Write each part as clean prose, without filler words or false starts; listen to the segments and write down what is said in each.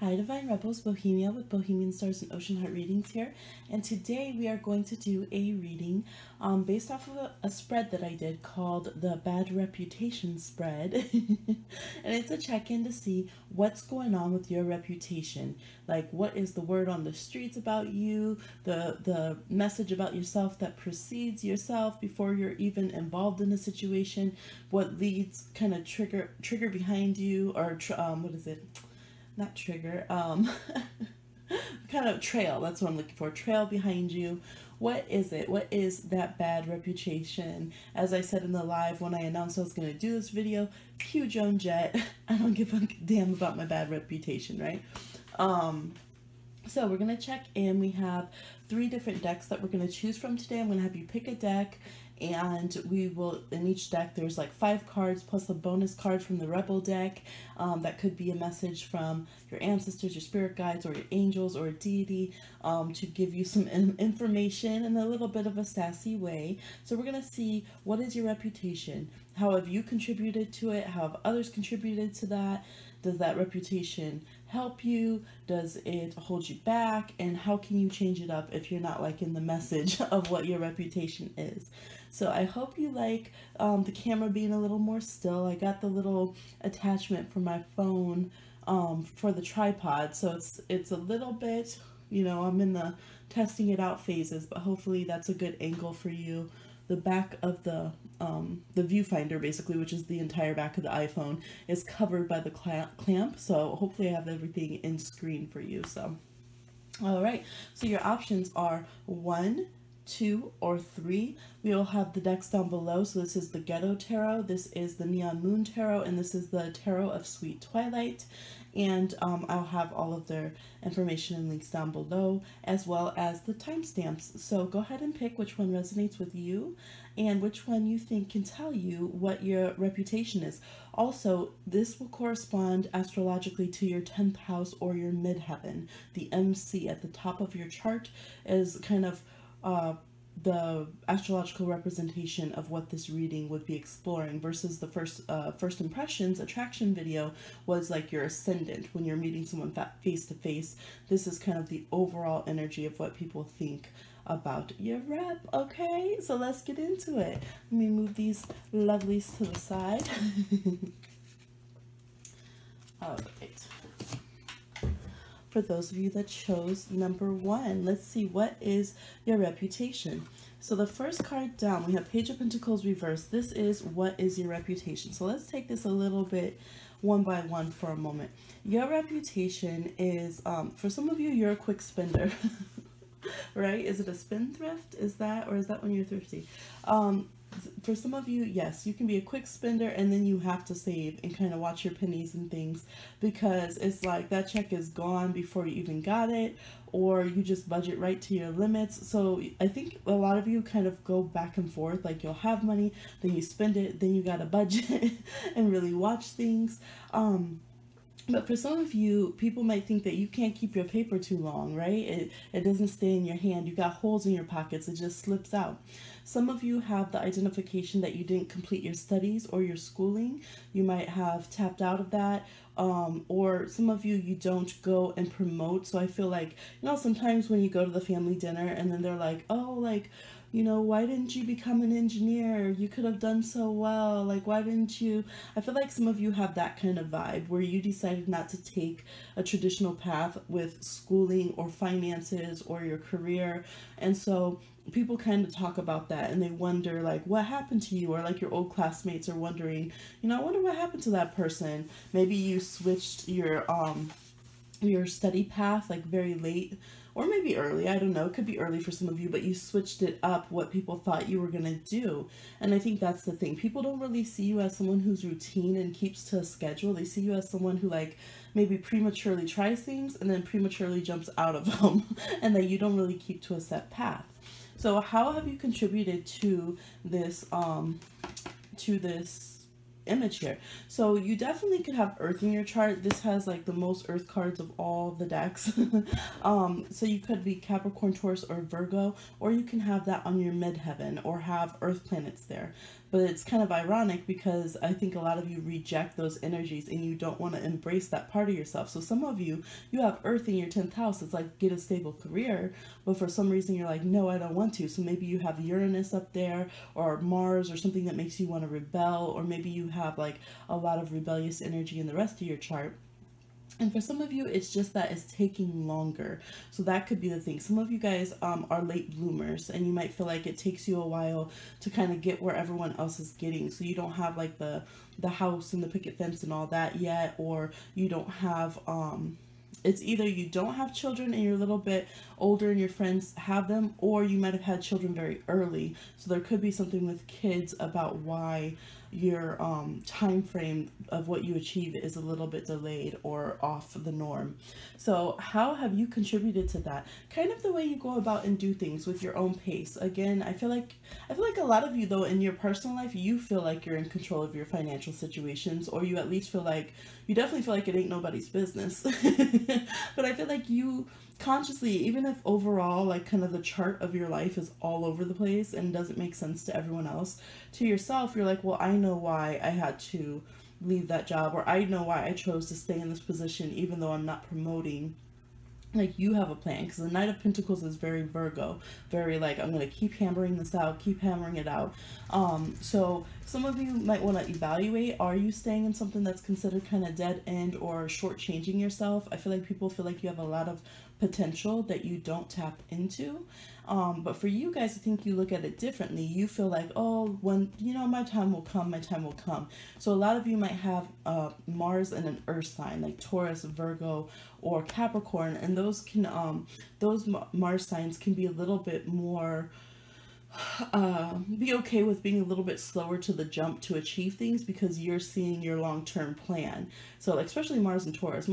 Hi Divine Rebels, Bohemia with Bohemian Stars and Ocean Heart Readings here, and today we are going to do a reading based off of a spread that I did called the Bad Reputation Spread. And it's a check-in to see what's going on with your reputation. Like, what is the word on the streets about you, the message about yourself that precedes yourself before you're even involved in a situation, what leads kind of trigger behind you, or what is it? Not trigger, kind of trail. That's what I'm looking for. Trail behind you. What is it? What is that bad reputation? As I said in the live when I announced I was going to do this video, huge own jet. I don't give a damn about my bad reputation, right? So we're going to check in. We have 3 different decks that we're going to choose from today. I'm going to have you pick a deck, and we will, in each deck there's like 5 cards plus a bonus card from the Rebel deck. That could be a message from your ancestors, your spirit guides, or your angels, or a deity, to give you some information in a little bit of a sassy way. So we're going to see, what is your reputation? How have you contributed to it? How have others contributed to that? Does that reputation help you? Does it hold you back? And how can you change it up if you're not liking the message of what your reputation is? So I hope you like the camera being a little more still. I got the little attachment for my phone for the tripod, so it's a little bit, you know, I'm in the testing it out phases, but hopefully that's a good angle for you. The back of the viewfinder, basically, which is the entire back of the iPhone, is covered by the clamp, so hopefully I have everything in screen for you. So all right, so your options are 1, 2, or 3. We will have the decks down below. So this is the Ghetto Tarot, this is the Neon Moon Tarot, and this is the Tarot of Sweet Twilight. And I'll have all of their information and links down below, as well as the timestamps. So go ahead and pick which one resonates with you and which one you think can tell you what your reputation is. Also, this will correspond astrologically to your 10th house or your midheaven. The MC at the top of your chart is kind of the astrological representation of what this reading would be exploring, versus the first impressions attraction video was like your ascendant when you're meeting someone face to face. This is kind of the overall energy of what people think about your rep. Okay, so let's get into it. Let me move these lovelies to the side. All right. For those of you that chose number 1, let's see, what is your reputation? So the first card down, we have Page of Pentacles reversed. This is, what is your reputation? So let's take this a little bit one by one for a moment. Your reputation is, for some of you, you're a quick spender. Right? Is it a spendthrift? Is that, or is that when you're thrifty? For some of you, yes, you can be a quick spender, and then you have to save and kind of watch your pennies and things, because it's like that check is gone before you even got it, or you just budget right to your limits. So I think a lot of you kind of go back and forth, like you'll have money, then you spend it, then you got to budget and really watch things. But for some of you, people might think that you can't keep your paper too long, right? It doesn't stay in your hand. You got holes in your pockets. It just slips out. Some of you have the identification that you didn't complete your studies or your schooling. You might have tapped out of that. Or some of you, you don't go and promote. So I feel like, you know, sometimes when you go to the family dinner and then they're like, oh, like, you know, why didn't you become an engineer? You could have done so well. Like, why didn't you? I feel like some of you have that kind of vibe where you decided not to take a traditional path with schooling or finances or your career. And so people kind of talk about that, and they wonder, like, what happened to you? Or like your old classmates are wondering, you know, I wonder what happened to that person. Maybe you switched your study path like very late, or maybe early, I don't know, it could be early for some of you, but you switched it up what people thought you were gonna do. And I think that's the thing, people don't really see you as someone who's routine and keeps to a schedule. They see you as someone who like maybe prematurely tries things and then prematurely jumps out of them and that you don't really keep to a set path. So how have you contributed to this image here? So you definitely could have Earth in your chart. This has like the most Earth cards of all the decks. So you could be Capricorn, Taurus, or Virgo, or you can have that on your midheaven or have Earth planets there. But it's kind of ironic because I think a lot of you reject those energies and you don't want to embrace that part of yourself. So some of you, you have Earth in your 10th house. It's like, get a stable career. But for some reason, you're like, no, I don't want to. So maybe you have Uranus up there, or Mars, or something that makes you want to rebel. Or maybe you have like a lot of rebellious energy in the rest of your chart. And for some of you, it's just that it's taking longer. So that could be the thing. Some of you guys are late bloomers, and you might feel like it takes you a while to kind of get where everyone else is getting. So you don't have like the house and the picket fence and all that yet, or you don't have it's either you don't have children and you're a little bit older and your friends have them, or you might have had children very early. So there could be something with kids about why your time frame of what you achieve is a little bit delayed or off the norm. So how have you contributed to that? Kind of the way you go about and do things with your own pace. Again, I feel like a lot of you, though, in your personal life, you feel like you're in control of your financial situations, or you at least feel like, you definitely feel like it ain't nobody's business. But I feel like you consciously, even if overall like kind of the chart of your life is all over the place and doesn't make sense to everyone else, to yourself you're like, well, I know why I had to leave that job, or I know why I chose to stay in this position even though I'm not promoting. Like, you have a plan, because the Knight of Pentacles is very Virgo, very like, I'm going to keep hammering this out, keep hammering it out. So some of you might want to evaluate, are you staying in something that's considered kind of dead end or shortchanging yourself? I feel like people feel like you have a lot of potential that you don't tap into. But for you guys, I think you look at it differently. You feel like, oh, when, you know, my time will come, my time will come. So a lot of you might have Mars in an earth sign, like Taurus, Virgo, or Capricorn, and those can those Mars signs can be a little bit more be okay with being a little bit slower to the jump to achieve things, because you're seeing your long-term plan. So like, especially Mars and Taurus,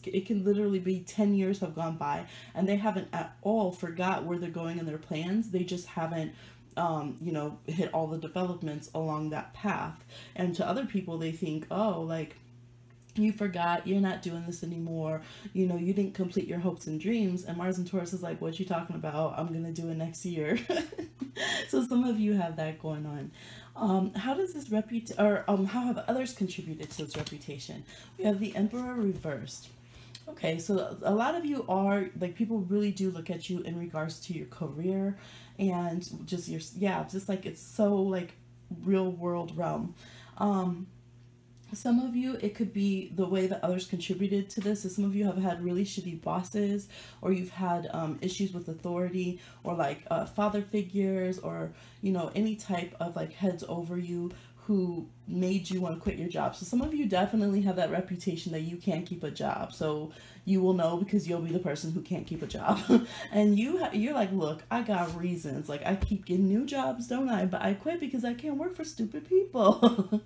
it can literally be 10 years have gone by and they haven't at all forgot where they're going in their plans. They just haven't you know, hit all the developments along that path. And to other people, they think, oh, like, you forgot, you're not doing this anymore, you know, you didn't complete your hopes and dreams. And Mars and Taurus is like, what you talking about? I'm gonna do it next year. So some of you have that going on. How does this how have others contributed to this reputation? We have the Emperor reversed. Okay, so a lot of you are like, people really do look at you in regards to your career and just your, yeah, just like, it's so like real world realm. Some of you, it could be the way that others contributed to this. So some of you have had really shitty bosses, or you've had issues with authority, or like father figures, or, you know, any type of like heads over you who made you want to quit your job. So some of you definitely have that reputation that you can't keep a job. So you will know, because you'll be the person who can't keep a job. And you're like, look, I got reasons. Like, I keep getting new jobs, don't I? But I quit because I can't work for stupid people.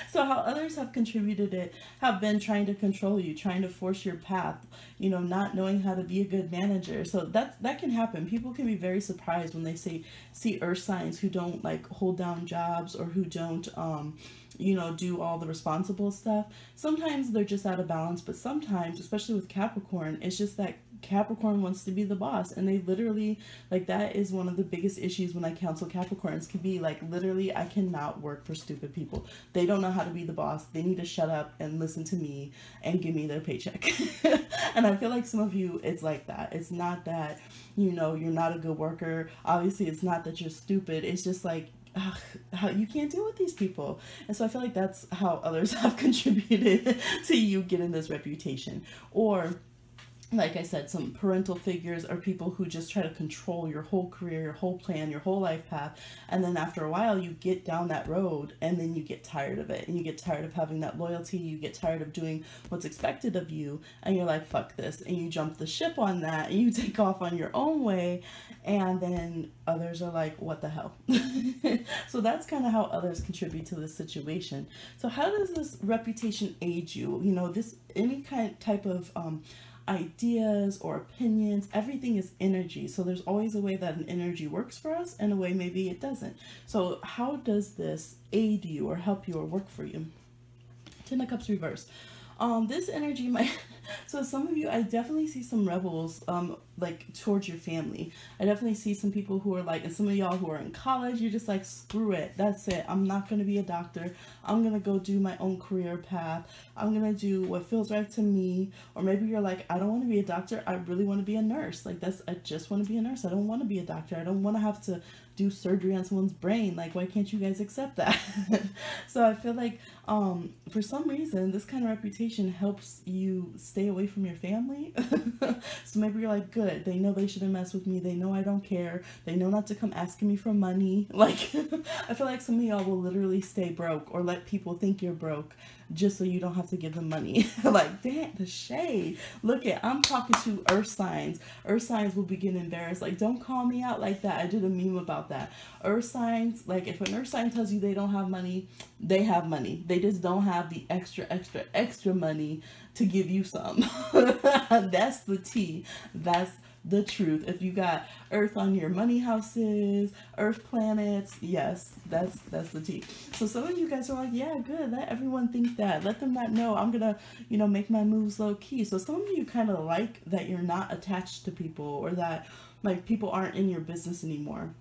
So how others have contributed it have been trying to control you, trying to force your path, you know, not knowing how to be a good manager. So that can happen. People can be very surprised when they see earth signs who don't like hold down jobs, or who don't you know, do all the responsible stuff. Sometimes they're just out of balance, but sometimes, especially with Capricorn, it's just that Capricorn wants to be the boss, and they literally, like, that is one of the biggest issues when I counsel Capricorns, can be like, literally, I cannot work for stupid people. They don't know how to be the boss. They need to shut up and listen to me and give me their paycheck. And I feel like some of you, it's like that. It's not that, you know, you're not a good worker. Obviously, it's not that you're stupid. It's just like, how you can't deal with these people. And so I feel like that's how others have contributed to you getting this reputation. Or, like I said, some parental figures, or people who just try to control your whole career, your whole plan, your whole life path. And then after a while, you get down that road, and then you get tired of it, and you get tired of having that loyalty. You get tired of doing what's expected of you, and you're like, fuck this. And you jump the ship on that, and you take off on your own way. And then others are like, what the hell? So that's kind of how others contribute to this situation. So how does this reputation aid you? You know, any type of ideas or opinions, everything is energy. So there's always a way that an energy works for us, and a way maybe it doesn't. So how does this aid you or help you or work for you? Ten of Cups reversed. This energy might So some of you, I definitely see some rebels, like towards your family. I definitely see some people who are like, and some of y'all who are in college, you're just like, screw it, that's it. I'm not gonna be a doctor. I'm gonna go do my own career path. I'm gonna do what feels right to me. Or maybe you're like, I don't want to be a doctor. I really want to be a nurse. Like I just want to be a nurse. I don't want to be a doctor. I don't want to have to do surgery on someone's brain. Like, why can't you guys accept that? So I feel like for some reason this kind of reputation helps you stay away from your family. So maybe you're like, good, they know they shouldn't mess with me, they know I don't care, they know not to come asking me for money. Like I feel like some of y'all will literally stay broke or let people think you're broke just so you don't have to give them money. Like, damn, the shade. Look at, I'm talking to earth signs. Earth signs will be getting embarrassed. Like, don't call me out like that. I did a meme about that. Earth signs, like, if an earth sign tells you they don't have money, they have money. They just don't have the extra money to give you some. That's the tea. That's the truth. If you got earth on your money houses, earth planets, yes, that's the tea. So some of you guys are like, yeah, good, let everyone think that, let them not know I'm gonna, you know, make my moves low key. So some of you kind of like that you're not attached to people, or that like people aren't in your business anymore,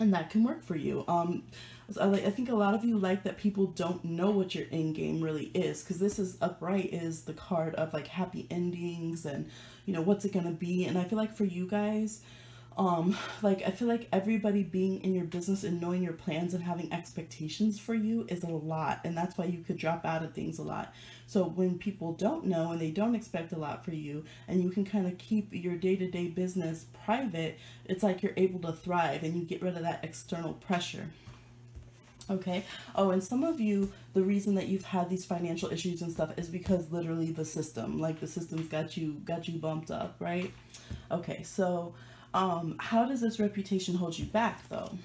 and that can work for you. I think a lot of you like that people don't know what your end game really is, because this is upright is the card of like happy endings and, you know, what's it gonna be. And I feel like for you guys, like I feel like everybody being in your business and knowing your plans and having expectations for you is a lot, and that's why you could drop out of things a lot. So when people don't know and they don't expect a lot for you, and you can kind of keep your day-to-day business private, it's like you're able to thrive and you get rid of that external pressure. Okay. Oh, and some of you, the reason that you've had these financial issues and stuff is because literally the system, like the system's got you bumped up, right? Okay. So, how does this reputation hold you back though?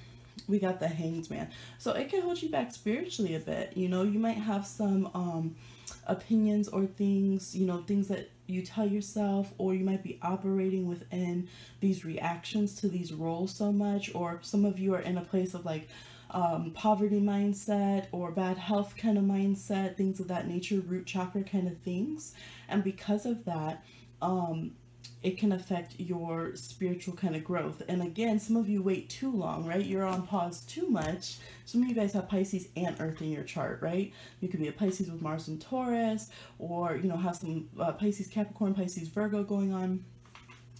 We got the Hanged Man. So it can hold you back spiritually a bit. You know, you might have some, opinions or things, you know, things that you tell yourself, or you might be operating within these reactions to these roles so much, or some of you are in a place of like, poverty mindset or bad health kind of mindset, things of that nature, root chakra kind of things. And because of that, it can affect your spiritual kind of growth. And again, some of you wait too long, right? You're on pause too much. Some of you guys have Pisces and Earth in your chart, right? You could be a Pisces with Mars and Taurus, or, you know, have some Pisces, Capricorn, Pisces, Virgo going on.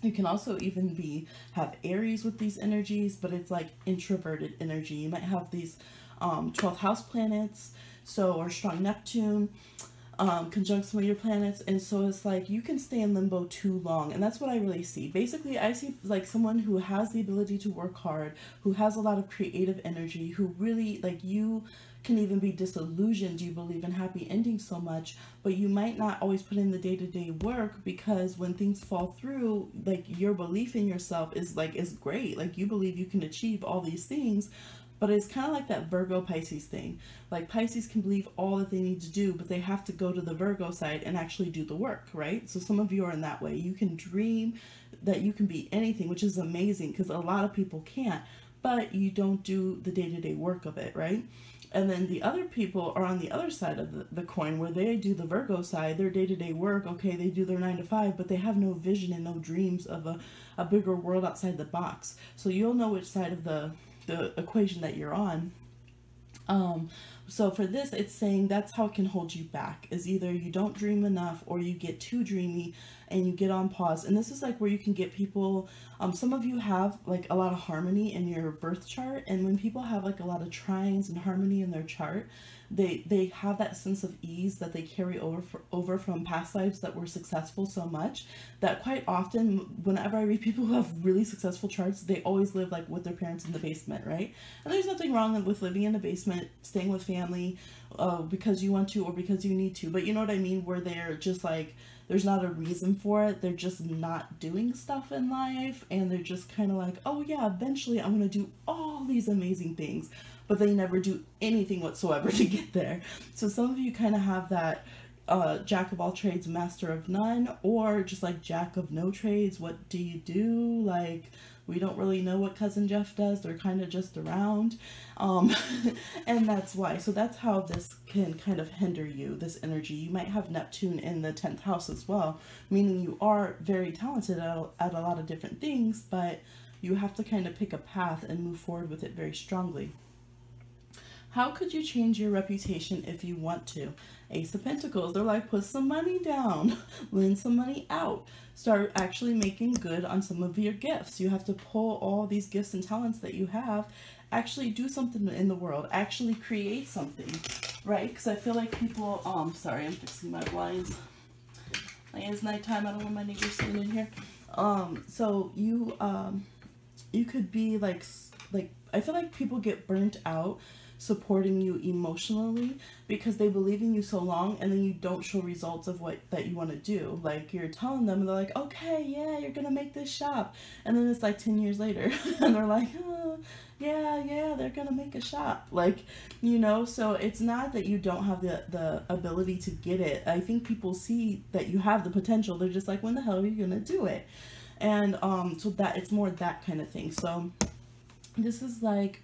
You can also even have Aries with these energies, but it's like introverted energy. You might have these 12th house planets, so, or strong Neptune, conjunct some of your planets, and so it's like you can stay in limbo too long, and that's what I really see. Basically, I see like someone who has the ability to work hard, who has a lot of creative energy, who really, like, you can even be disillusioned, you believe in happy endings so much, but you might not always put in the day-to-day work, because when things fall through, like, your belief in yourself is great, like you believe you can achieve all these things. But it's kind of like that Virgo Pisces thing. Like, Pisces can believe all that they need to do, but they have to go to the Virgo side and actually do the work, right? So some of you are in that way. You can dream that you can be anything, which is amazing, because a lot of people can't, but you don't do the day-to-day work of it, right? And then the other people are on the other side of the coin, where they do the Virgo side, their day-to-day work. Okay, they do their 9 to 5, but they have no vision and no dreams of a bigger world outside the box. So you'll know which side of the equation that you're on. So for this, it's saying that's how it can hold you back, is either you don't dream enough, or you get too dreamy and you get on pause. And this is like where you can get people, some of you have like a lot of harmony in your birth chart, and when people have like a lot of trines and harmony in their chart, they have that sense of ease that they carry over from past lives that were successful so much that quite often, whenever I read people who have really successful charts, they always live like with their parents in the basement, right? And there's nothing wrong with living in the basement, staying with family, because you want to or because you need to, but you know what I mean, where they're just like, there's not a reason for it, they're just not doing stuff in life, and they're just kind of like, oh yeah, eventually I'm gonna do all these amazing things, but they never do anything whatsoever to get there. So some of you kind of have that jack of all trades, master of none, or just like jack of no trades. What do you do? Like, we don't really know what cousin Jeff does. They're kind of just around. And that's why. So that's how this can kind of hinder you, this energy. You might have Neptune in the 10th house as well, meaning you are very talented at a lot of different things, but you have to kind of pick a path and move forward with it very strongly. How could you change your reputation if you want to? Ace of Pentacles, they're like, put some money down, lend some money out, start actually making good on some of your gifts. You have to pull all these gifts and talents that you have, actually do something in the world, actually create something, right? Because I feel like people, sorry, I'm fixing my blinds. It's nighttime, I don't want my neighbors sitting in here. So you could be like, I feel like people get burnt out supporting you emotionally because they believe in you so long, and then you don't show results of what that you want to do. Like, you're telling them and they're like, okay, yeah, you're gonna make this shop, and then it's like 10 years later and they're like, oh, yeah, they're gonna make a shop, like, you know. So it's not that you don't have the ability to get it. I think people see that you have the potential, they're just like, when the hell are you gonna do it? And so that it's more that kind of thing. So this is like,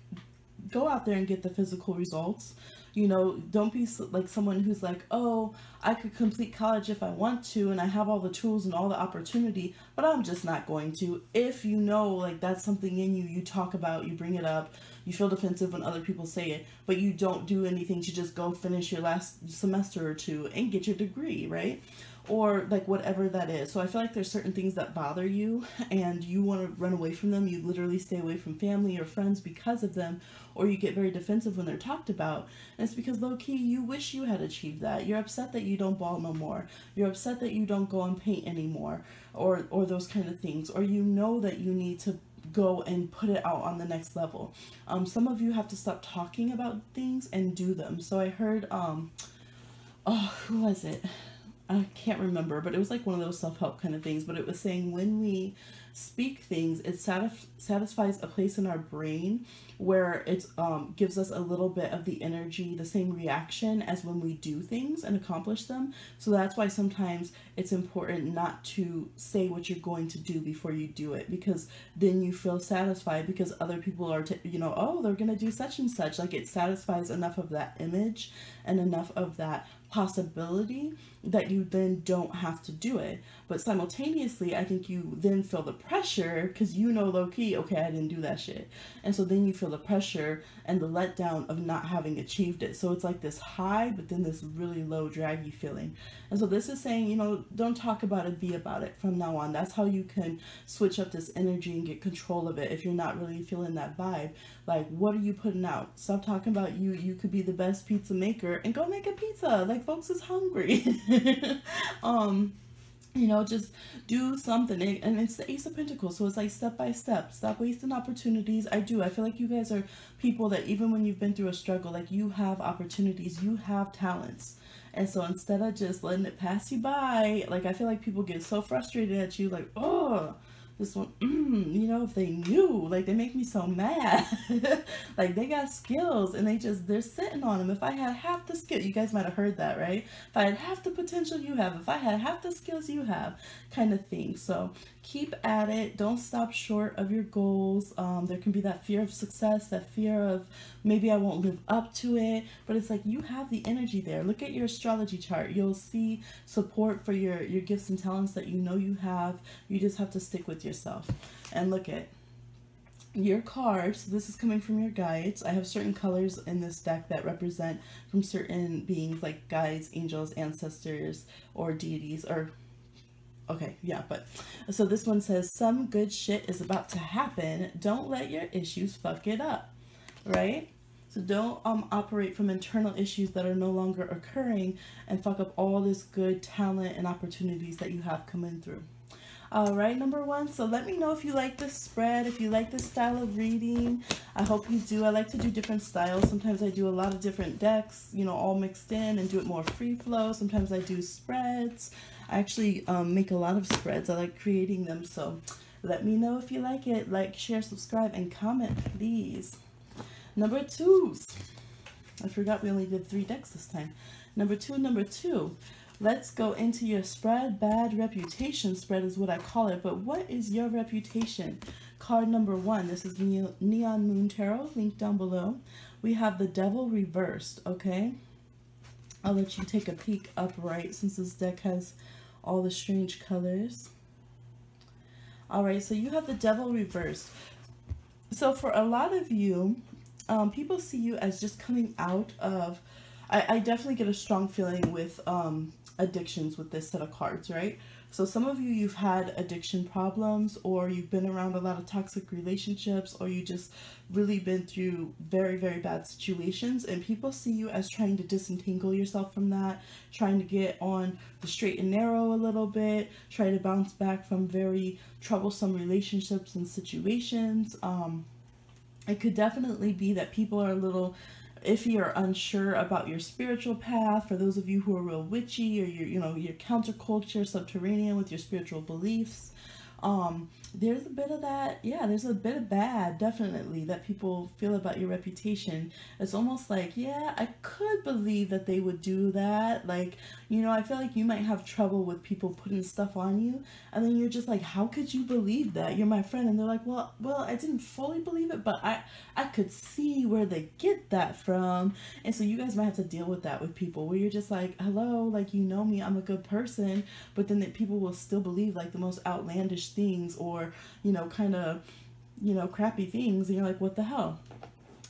go out there and get the physical results. You know, don't be like someone who's like, oh, I could complete college if I want to, and I have all the tools and all the opportunity, but I'm just not going to. If you know, like, that's something in you, you talk about, you bring it up, you feel defensive when other people say it, but you don't do anything to just go finish your last semester or two and get your degree, right? Or like whatever that is. So I feel like there's certain things that bother you and you want to run away from them. You literally stay away from family or friends because of them, or you get very defensive when they're talked about. And it's because low-key you wish you had achieved that. You're upset that you don't ball no more. You're upset that you don't go and paint anymore, or those kind of things. Or you know that you need to go and put it out on the next level. Some of you have to stop talking about things and do them. So I heard, oh, who was it? I can't remember, but it was like one of those self-help kind of things, but it was saying when we speak things, it satisfies a place in our brain where it gives us a little bit of the energy, the same reaction as when we do things and accomplish them. So that's why sometimes it's important not to say what you're going to do before you do it, because then you feel satisfied because other people are, you know, oh, they're going to do such and such. Like, it satisfies enough of that image and enough of that possibility that you then don't have to do it. But simultaneously, I think you then feel the pressure because you know low-key, okay, I didn't do that shit. And so then you feel the pressure and the letdown of not having achieved it. So it's like this high, but then this really low, draggy feeling. And so this is saying, you know, don't talk about it, be about it from now on. That's how you can switch up this energy and get control of it if you're not really feeling that vibe. Like, what are you putting out? Stop talking about you could be the best pizza maker and go make a pizza. Like, folks is hungry. You know, just do something. And it's the Ace of Pentacles, so it's like step by step. Stop wasting opportunities. I feel like you guys are people that even when you've been through a struggle, like, you have opportunities, you have talents. And so instead of just letting it pass you by, like, I feel like people get so frustrated at you, like, oh, this one, you know, if they knew, like, they make me so mad. Like, they got skills and they're sitting on them. If I had half the skill, you guys might have heard that, right? If I had half the potential you have, if I had half the skills you have, kind of thing. So keep at it. Don't stop short of your goals. There can be that fear of success, that fear of maybe I won't live up to it, but it's like you have the energy there. Look at your astrology chart. You'll see support for your gifts and talents that you know you have. You just have to stick with yourself. And look at your cards. This is coming from your guides. I have certain colors in this deck that represent from certain beings, like guides, angels, ancestors, or deities, or okay, yeah, but so this one says some good shit is about to happen. Don't let your issues fuck it up, right? So don't operate from internal issues that are no longer occurring and fuck up all this good talent and opportunities that you have coming through. All right, number one. So let me know if you like this spread, if you like this style of reading. I hope you do. I like to do different styles. Sometimes I do a lot of different decks, you know, all mixed in, and do it more free flow. Sometimes I do spreads. I actually make a lot of spreads. I like creating them. So let me know if you like it. Like, share, subscribe, and comment, please. Number twos. I forgot we only did 3 decks this time. Number two. let's go into your spread. Bad reputation spread is what I call it. But what is your reputation? Card number 1. This is Neon Moon Tarot, link down below. We have the Devil reversed, okay? I'll let you take a peek upright since this deck has all the strange colors. Alright, so you have the Devil reversed. So for a lot of you, people see you as just coming out of... I definitely get a strong feeling with addictions with this set of cards, right? So some of you, you've had addiction problems, or you've been around a lot of toxic relationships, or you just really been through very, very bad situations, and people see you as trying to disentangle yourself from that, trying to get on the straight and narrow a little bit, try to bounce back from very troublesome relationships and situations. It could definitely be that people are a little iffy or unsure about your spiritual path. For those of you who are real witchy, or you're counterculture, subterranean with your spiritual beliefs, there's a bit of that. Yeah, there's a bit of bad, definitely, that people feel about your reputation. It's almost like, yeah, I could believe that they would do that. Like, I feel like you might have trouble with people putting stuff on you, and then you're just like, how could you believe that? You're my friend. And they're like, well, I didn't fully believe it, but I could see where they get that from. And so you guys might have to deal with that with people, where you're just like, hello, like, you know me, I'm a good person, but then that people will still believe like the most outlandish things, or kind of crappy things, and you're like, what the hell?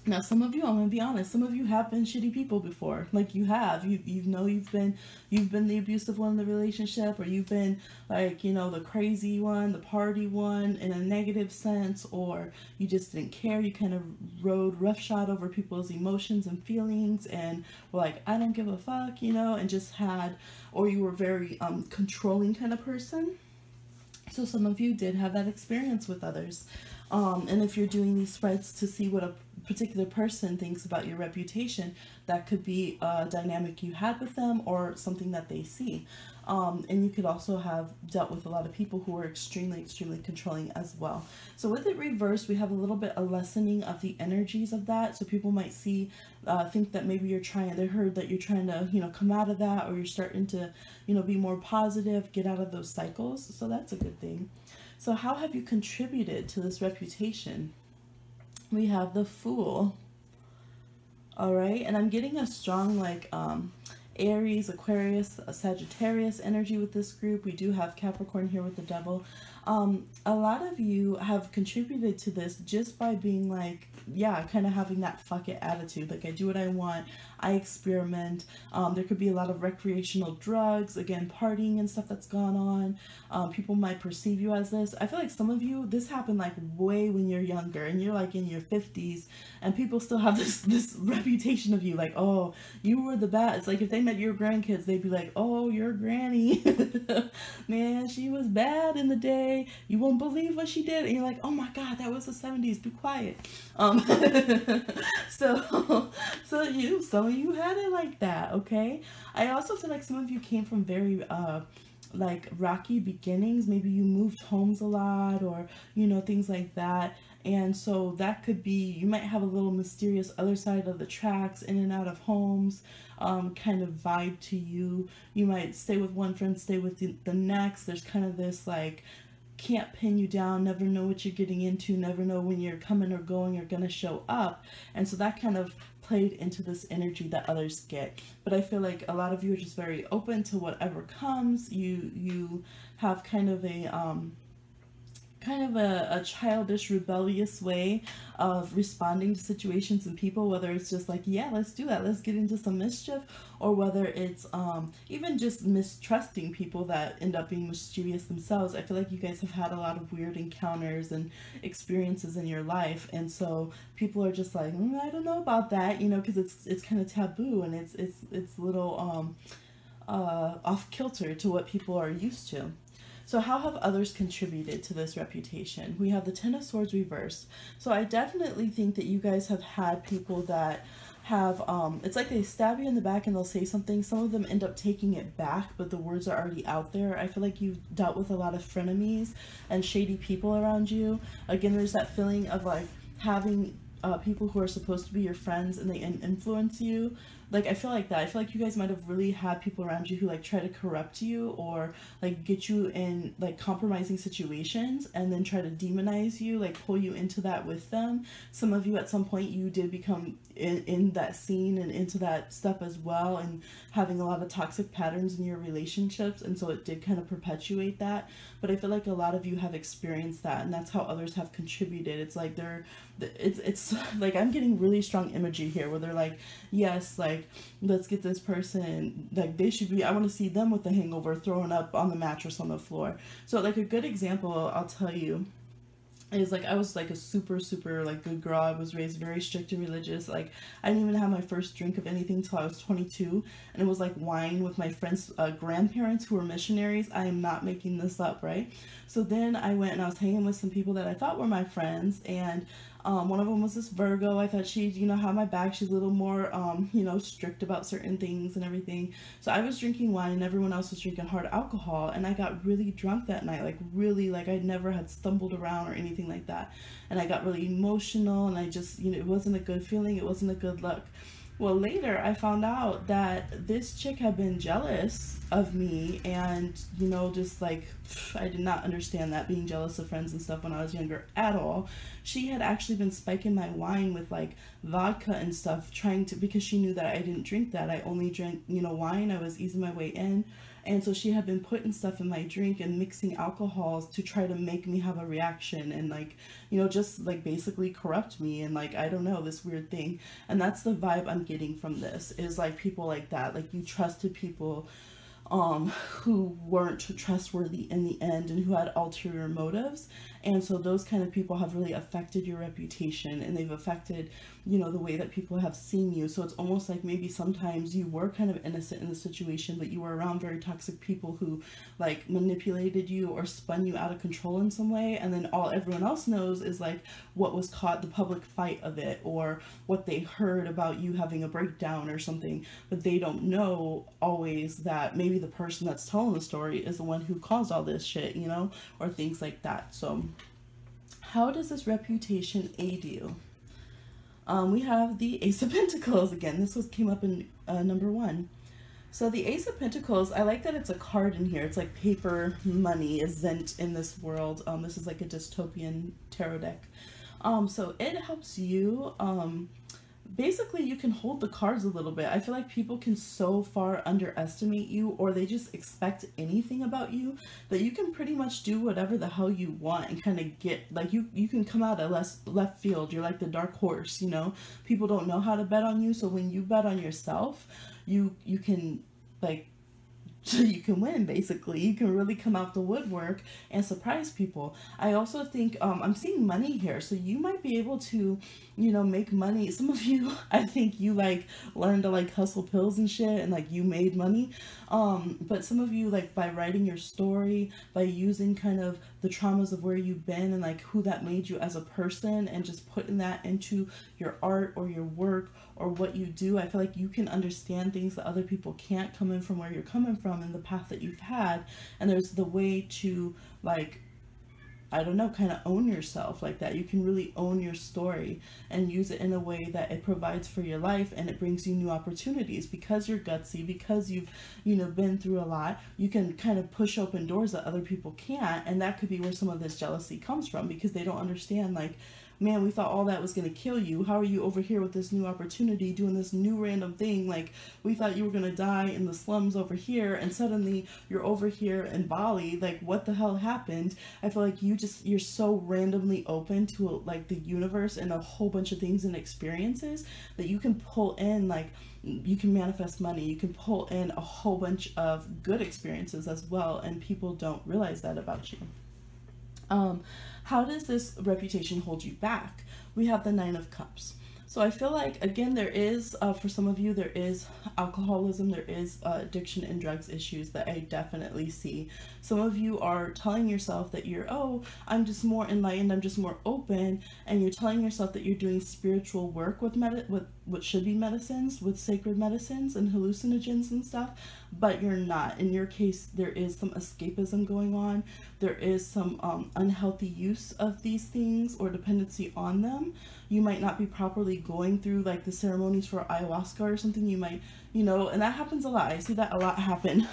Now, some of you, I'm gonna be honest, some of you have been shitty people before. Like, you've been the abusive one in the relationship, or you've been like, the crazy one, the party one, in a negative sense, or you just didn't care. You kind of rode roughshod over people's emotions and feelings, and were like, I don't give a fuck, and just had, or you were very controlling kind of person. So some of you did have that experience with others. And if you're doing these spreads to see what a particular person thinks about your reputation, that could be a dynamic you had with them, or something that they see. And you could also have dealt with a lot of people who are extremely, extremely controlling as well. So with it reversed, we have a little bit of lessening of the energies of that. So people might think that maybe they heard that you're trying to, come out of that, or you're starting to, be more positive, get out of those cycles. So that's a good thing. So how have you contributed to this reputation? We have the Fool. All right. And I'm getting a strong, like, Aries, Aquarius, Sagittarius energy with this group. We do have Capricorn here with the Devil. A lot of you have contributed to this just by being like, yeah, kind of having that fuck it attitude. Like, I do what I want. I experiment. There could be a lot of recreational drugs, again, partying and stuff that's gone on. People might perceive you as this. I feel like some of you, this happened like way when you're younger, and you're like in your 50s, and people still have this reputation of you, like, oh, you were the bad. It's like if they met your grandkids, they'd be like, oh, your granny, man, she was bad in the day. You won't believe what she did. And you're like, oh my God, that was the 70s. Be quiet. So some of you had it like that, okay? I also feel like some of you came from very like rocky beginnings. Maybe you moved homes a lot, or things like that. And so that could be, you might have a little mysterious other side of the tracks, in and out of homes, kind of vibe to you. You might stay with one friend, stay with the next. There's kind of this like, can't pin you down, never know what you're getting into, never know when you're coming or going or gonna show up. And so that kind of played into this energy that others get. But I feel like a lot of you are just very open to whatever comes. You have kind of a childish, rebellious way of responding to situations and people, whether it's just like, yeah, let's do that, let's get into some mischief, or whether it's even just mistrusting people that end up being mischievous themselves. I feel like you guys have had a lot of weird encounters and experiences in your life, and so people are just like, I don't know about that, because it's kind of taboo, and it's a little off kilter to what people are used to. So how have others contributed to this reputation? We have the Ten of Swords reversed. So I definitely think that you guys have had people that have, it's like they stab you in the back and they'll say something. Some of them end up taking it back, but the words are already out there. I feel like you've dealt with a lot of frenemies and shady people around you. Again, there's that feeling of like having people who are supposed to be your friends, and they influence you, like, I feel like that. I feel like you guys might have really had people around you who like try to corrupt you or like get you in like compromising situations and then try to demonize you, like pull you into that with them. Some of you at some point you did become in that scene and into that stuff as well, and having a lot of toxic patterns in your relationships, and so it did kind of perpetuate that. But I feel like a lot of you have experienced that, and that's how others have contributed. It's like it's like I'm getting really strong imagery here where they're like, yes, like let's get this person, like they should be, I want to see them with the hangover throwing up on the mattress on the floor. So like a good example I'll tell you is like I was like a super like good girl. I was raised very strict and religious. Like I didn't even have my first drink of anything till I was 22, and it was like wine with my friends' grandparents who were missionaries. I am not making this up, right? So then I went and I was hanging with some people that I thought were my friends, and one of them was this Virgo. I thought she'd, you know, have my back. She's a little more, you know, strict about certain things and everything. So I was drinking wine and everyone else was drinking hard alcohol. And I got really drunk that night, like really, like I never had stumbled around or anything like that. And I got really emotional and I just, you know, it wasn't a good feeling. It wasn't a good look. Well, later I found out that this chick had been jealous of me, and, you know, just like, I did not understand that, being jealous of friends and stuff when I was younger at all. She had actually been spiking my wine with like vodka and stuff, trying to, because she knew that I didn't drink that. I only drank, you know, wine. I was easing my way in. And so she had been putting stuff in my drink and mixing alcohols to try to make me have a reaction and like, you know, just like basically corrupt me and like, I don't know, this weird thing. And that's the vibe I'm getting from this, is like people like that. Like you trusted people who weren't trustworthy in the end and who had ulterior motives. And so those kind of people have really affected your reputation, and they've affected, you know, the way that people have seen you. So it's almost like maybe sometimes you were kind of innocent in the situation, but you were around very toxic people who like manipulated you or spun you out of control in some way. And then all everyone else knows is like what was caught, the public fight of it, or what they heard about you having a breakdown or something. But they don't know always that maybe the person that's telling the story is the one who caused all this shit, you know, or things like that. So how does this reputation aid you? We have the Ace of Pentacles again. This came up in number 1. So the Ace of Pentacles, I like that it's a card in here. It's like paper money isn't in this world. This is like a dystopian tarot deck. So it helps you, basically you can hold the cards a little bit. I feel like people can so far underestimate you, or they just expect anything about you, that you can pretty much do whatever the hell you want and kind of get, like you can come out of left field. You're like the dark horse, you know? People don't know how to bet on you, so when you bet on yourself, you can like, so you can win, basically. You can really come out the woodwork and surprise people. I also think I'm seeing money here, so you might be able to, you know, make money. Some of you, I think you like learned to like hustle pills and shit, and like you made money. But some of you, like by writing your story, by using kind of the traumas of where you've been and like who that made you as a person, and just putting that into your art or your work or what you do, I feel like you can understand things that other people can't, coming from where you're coming from and the path that you've had. And there's the way to, like, I don't know, kind of own yourself like that. You can really own your story and use it in a way that it provides for your life, and it brings you new opportunities because you're gutsy, because you've, you know, been through a lot. You can kind of push open doors that other people can't, and that could be where some of this jealousy comes from, because they don't understand, like, man, we thought all that was going to kill you. How are you over here with this new opportunity, doing this new random thing? Like, we thought you were going to die in the slums over here, and suddenly you're over here in Bali. Like, what the hell happened? I feel like you're so randomly open to, like, the universe and a whole bunch of things and experiences that you can pull in, like, you can manifest money. You can pull in a whole bunch of good experiences as well, and people don't realize that about you. How does this reputation hold you back? We have the 9 of Cups. So I feel like, again, there is, for some of you, there is alcoholism, there is addiction and drugs issues that I definitely see. Some of you are telling yourself that you're, oh, I'm just more enlightened, I'm just more open, and you're telling yourself that you're doing spiritual work with what should be medicines, with sacred medicines and hallucinogens and stuff, but you're not. In your case, there is some escapism going on. There is some unhealthy use of these things or dependency on them. You might not be properly going through like the ceremonies for ayahuasca or something. You might, you know, and that happens a lot. I see that a lot happen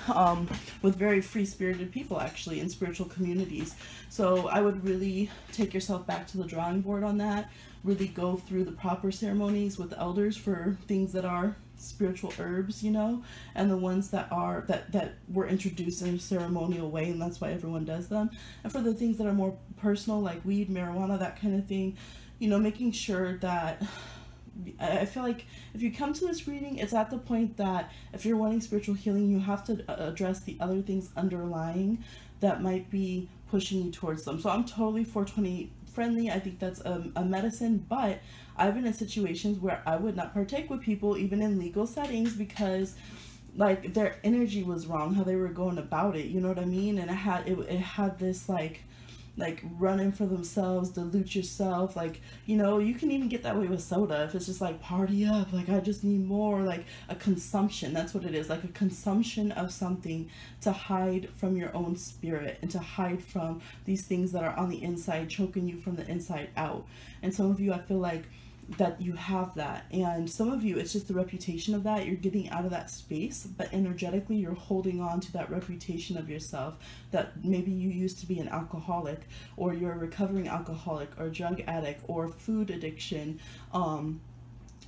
with very free-spirited people, actually, in spiritual communities. So I would really take yourself back to the drawing board on that. Really go through the proper ceremonies with the elders for things that are spiritual herbs, you know, and the ones that are that were introduced in a ceremonial way, and that's why everyone does them. And for the things that are more personal, like weed, marijuana, that kind of thing, you know, making sure that I feel like if you come to this reading, it's at the point that if you're wanting spiritual healing, you have to address the other things underlying that might be pushing you towards them. So I'm totally 420 friendly. I think that's a medicine, but I've been in situations where I would not partake with people, even in legal settings, because like their energy was wrong, how they were going about it, you know what I mean? And it had this like running for themselves, dilute yourself, like, you know, you can even get that way with soda if it's just like party up, like I just need more, like a consumption. That's what it is, like a consumption of something to hide from your own spirit and to hide from these things that are on the inside, choking you from the inside out. And some of you, I feel like that you have that, and some of you, it's just the reputation of that. You're getting out of that space, but energetically you're holding on to that reputation of yourself, that maybe you used to be an alcoholic, or you're a recovering alcoholic or drug addict or food addiction.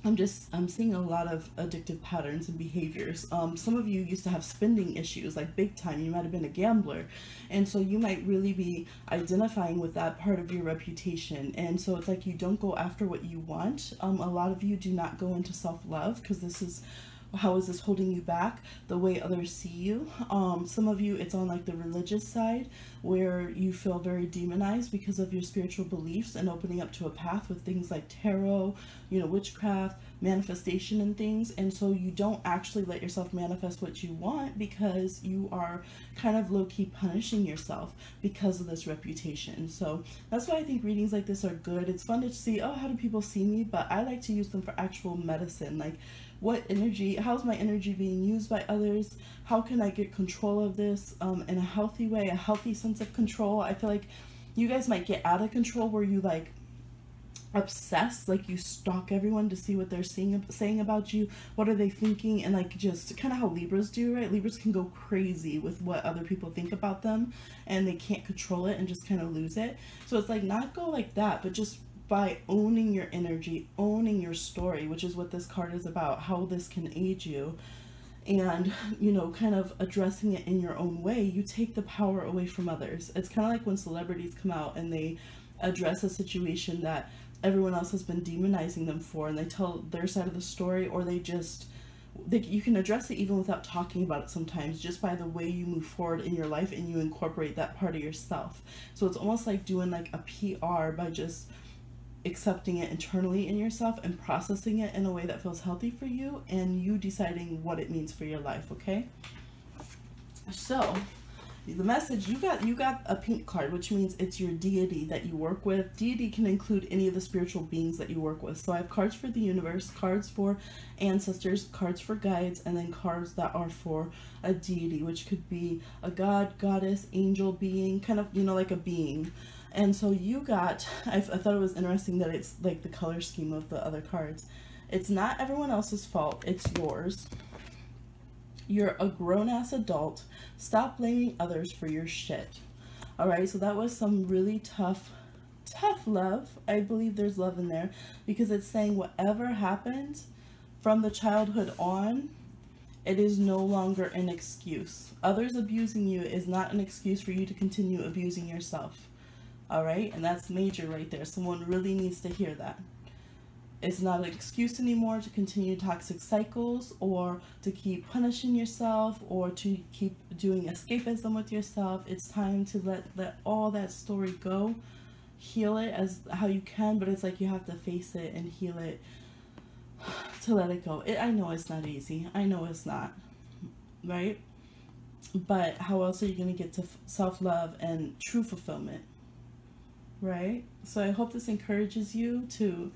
I'm seeing a lot of addictive patterns and behaviors. Some of you used to have spending issues, like big time. You might have been a gambler. And so you might really be identifying with that part of your reputation. And so it's like you don't go after what you want. A lot of you do not go into self-love, because this is, how is this holding you back? The way others see you. Some of you, it's on like the religious side, where you feel very demonized because of your spiritual beliefs and opening up to a path with things like tarot, you know, witchcraft, manifestation and things. And so you don't actually let yourself manifest what you want, because you are kind of low-key punishing yourself because of this reputation. So that's why I think readings like this are good. It's fun to see, oh, how do people see me? But I like to use them for actual medicine. Like, what energy, how's my energy being used by others? How can I get control of this in a healthy way, a healthy sense of control? I feel like you guys might get out of control, where you like obsess, like you stalk everyone to see what they're saying about you, what are they thinking, and like just kind of how Libras do, right? Libras can go crazy with what other people think about them, and they can't control it and just kind of lose it. So it's like, not go like that, but just by owning your energy, owning your story, which is what this card is about, how this can aid you, and, you know, kind of addressing it in your own way, you take the power away from others. It's kind of like when celebrities come out and they address a situation that everyone else has been demonizing them for, and they tell their side of the story, or you can address it even without talking about it sometimes, just by the way you move forward in your life and you incorporate that part of yourself. So it's almost like doing like a PR by just accepting it internally in yourself and processing it in a way that feels healthy for you, and you deciding what it means for your life. Okay, so the message, you got a pink card, which means it's your deity that you work with. Deity can include any of the spiritual beings that you work with. So I have cards for the universe, cards for ancestors, cards for guides, and then cards that are for a deity, which could be a god, goddess, angel, being, kind of, you know, like a being. And so you got, I thought it was interesting that it's like the color scheme of the other cards. It's not everyone else's fault, it's yours. You're a grown-ass adult. Stop blaming others for your shit. All right, so that was some really tough love. I believe there's love in there, because it's saying whatever happened from the childhood on, it is no longer an excuse. Others abusing you is not an excuse for you to continue abusing yourself. All right, and that's major right there. Someone really needs to hear that. It's not an excuse anymore to continue toxic cycles, or to keep punishing yourself, or to keep doing escapism with yourself. It's time to let all that story go. Heal it as how you can, but it's like you have to face it and heal it to let it go. I know it's not easy. I know it's not, right? But how else are you going to get to self-love and true fulfillment? Right? So I hope this encourages you to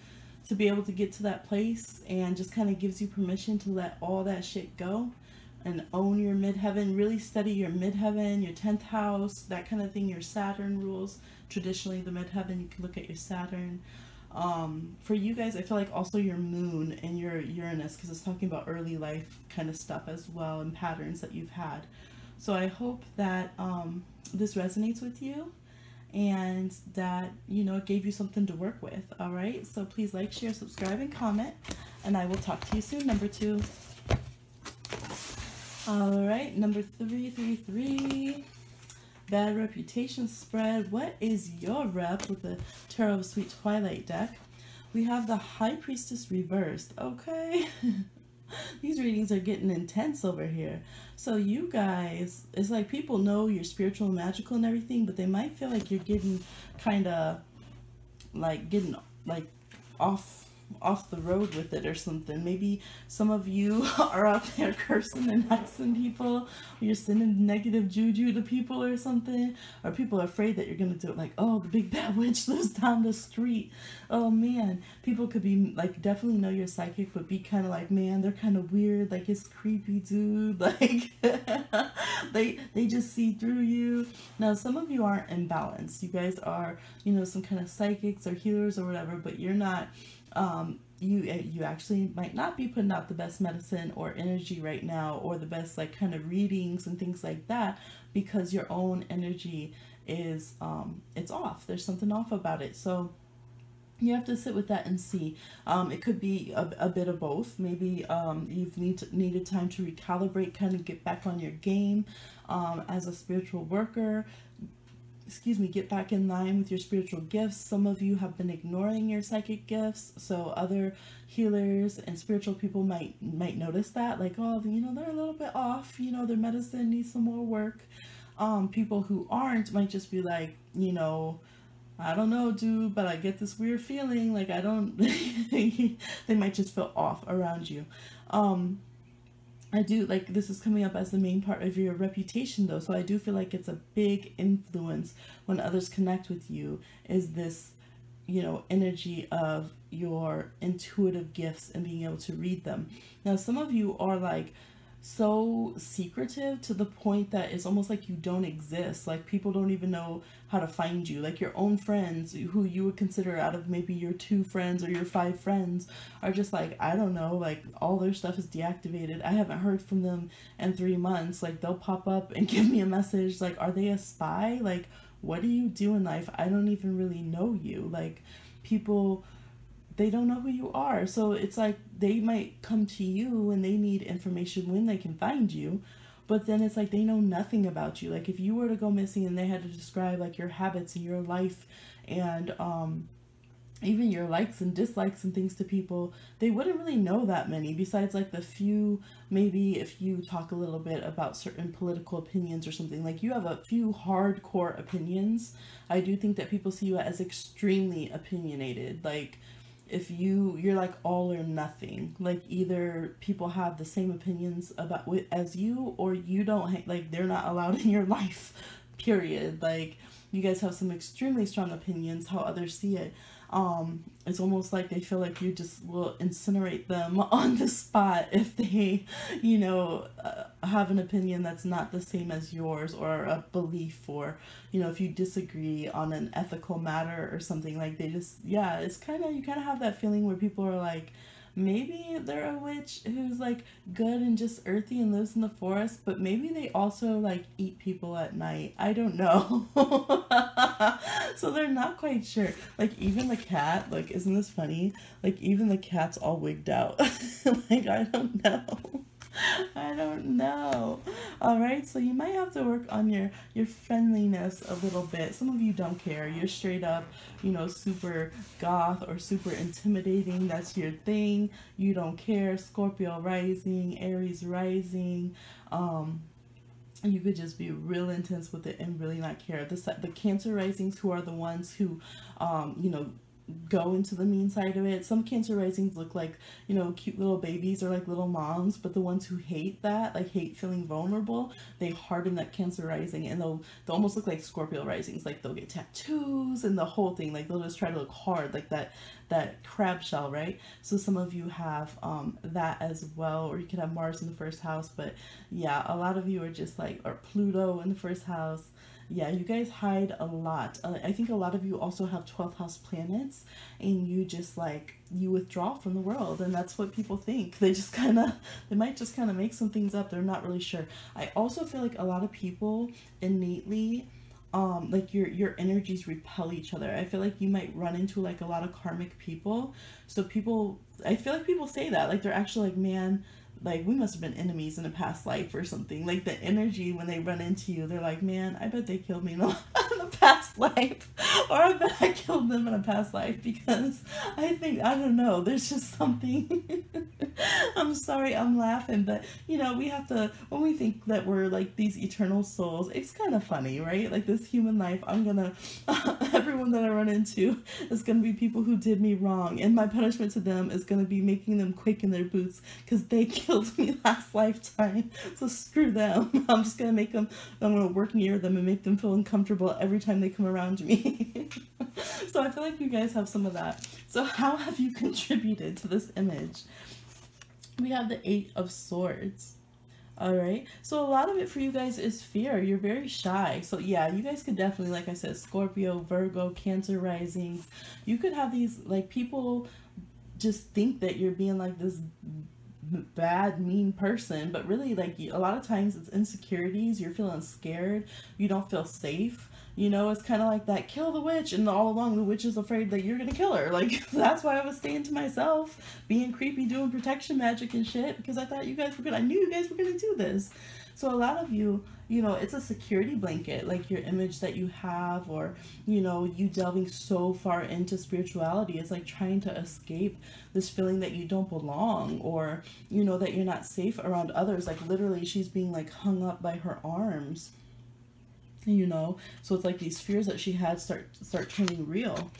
to be able to get to that place, and just kind of gives you permission to let all that shit go and own your midheaven. Really study your midheaven, your 10th house, that kind of thing, your Saturn rules. Traditionally, the midheaven, you can look at your Saturn. For you guys, I feel like also your moon and your Uranus, because it's talking about early life kind of stuff as well, and patterns that you've had. So I hope that this resonates with you, and that, you know, it gave you something to work with. All right, so please like, share, subscribe, and comment, and I will talk to you soon. Number 2. All right, number 333. Bad reputation spread. What is your rep with the Tarot of Sweet Twilight deck? We have the High Priestess reversed. Okay. These readings are getting intense over here. So you guys, it's like people know you're spiritual and magical and everything, but they might feel like you're getting kind of like off the road with it or something. Maybe some of you are out there cursing and hexing people, or you're sending negative juju to people or something, or people are afraid that you're gonna do it, like, oh, the big bad witch lives down the street. Oh man, people could be like, definitely know you're psychic, but be kind of like, man, they're kind of weird, like, it's creepy, dude, like they just see through you. Now some of you aren't in balance. You guys are, you know, some kind of psychics or healers or whatever, but you're not. You actually might not be putting out the best medicine or energy right now, or the best like kind of readings and things like that, because your own energy is it's off. There's something off about it. So you have to sit with that and see. It could be a bit of both. Maybe you've needed time to recalibrate, kind of get back on your game as a spiritual worker. Excuse me, get back in line with your spiritual gifts. Some of you have been ignoring your psychic gifts, so other healers and spiritual people might notice that, like, oh, you know, they're a little bit off, you know, their medicine needs some more work. People who aren't might just be like, you know, I don't know, dude, but I get this weird feeling, like, I don't they might just feel off around you. I do, like, this is coming up as the main part of your reputation though, so I do feel like it's a big influence when others connect with you, is this, you know, energy of your intuitive gifts and being able to read them. Now some of you are like so secretive to the point that it's almost like you don't exist. Like people don't even know how to find you. Like your own friends who you would consider out of maybe your 2 friends or your 5 friends are just like, I don't know, like all their stuff is deactivated. I haven't heard from them in 3 months. Like they'll pop up and give me a message like, are they a spy? Like, what do you do in life? I don't even really know you. Like people, they don't know who you are. So it's like they might come to you and they need information when they can find you, but then it's like they know nothing about you. Like if you were to go missing and they had to describe like your habits and your life and even your likes and dislikes and things to people, they wouldn't really know that many, besides like the few, maybe if you talk a little bit about certain political opinions or something, like you have a few hardcore opinions. I do think that people see you as extremely opinionated. Like if you're like all or nothing, like either people have the same opinions about as you, or you don't, like they're not allowed in your life, period. Like you guys have some extremely strong opinions how others see it. It's almost like they feel like you just will incinerate them on the spot if they, you know, have an opinion that's not the same as yours, or a belief, or, you know, if you disagree on an ethical matter or something, like they just, yeah, it's kind of, you kind of have that feeling where people are like, maybe they're a witch who's like good and just earthy and lives in the forest, but maybe they also like eat people at night. I don't know. So they're not quite sure. Like even the cat, like, isn't this funny? Like even the cat's all wigged out. Like I don't know. I don't know. All right, so you might have to work on your friendliness a little bit. Some of you don't care. You're straight up, you know, super goth or super intimidating. That's your thing. You don't care. Scorpio rising, Aries rising. You could just be real intense with it and really not care. The Cancer risings, who are the ones who, you know, go into the mean side of it. Some Cancer risings look like, you know, cute little babies or like little moms, but the ones who hate that, like hate feeling vulnerable, they harden that Cancer rising, and they'll almost look like Scorpio risings. Like they'll get tattoos and the whole thing. Like they'll just try to look hard, like that crab shell, right? So some of you have that as well, or you could have Mars in the first house. But yeah, a lot of you are just like, or Pluto in the first house. Yeah, you guys hide a lot. I think a lot of you also have 12th house planets, and you just like, you withdraw from the world, and that's what people think. They just kind of, they might just kind of make some things up. They're not really sure. I also feel like a lot of people innately, like your energies repel each other. I feel like you might run into like a lot of karmic people. So people, I feel like people say that, like they're actually like, man, like we must have been enemies in a past life or something. Like the energy when they run into you, they're like, man, I bet they killed me in a past life, or I bet I killed them in a past life, because I think, I don't know, there's just something. I'm sorry, I'm laughing, but you know, we have to, when we think that we're like these eternal souls, it's kind of funny, right? Like this human life, I'm gonna everyone that I run into is gonna be people who did me wrong, and my punishment to them is gonna be making them quake in their boots because they killed me last lifetime. So screw them. I'm just gonna make them, I'm gonna work near them and make them feel uncomfortable every time they come around me. So I feel like you guys have some of that. So how have you contributed to this image? We have the 8 of Swords. All right, so a lot of it for you guys is fear. You're very shy. So yeah, you guys could definitely, like I said, Scorpio, Virgo, Cancer risings, you could have these, like, people just think that you're being like this bad, mean person, but really, like, a lot of times it's insecurities. You're feeling scared, you don't feel safe. You know, it's kind of like that, kill the witch, and all along the witch is afraid that you're gonna kill her. Like, that's why I was staying to myself, being creepy, doing protection magic and shit, because I thought you guys were gonna, I knew you guys were gonna do this. So a lot of you, you know, it's a security blanket, like your image that you have, or, you know, you delving so far into spirituality. It's like trying to escape this feeling that you don't belong, or, you know, that you're not safe around others. Like literally she's being like hung up by her arms, you know. So it's like these fears that she had start turning real.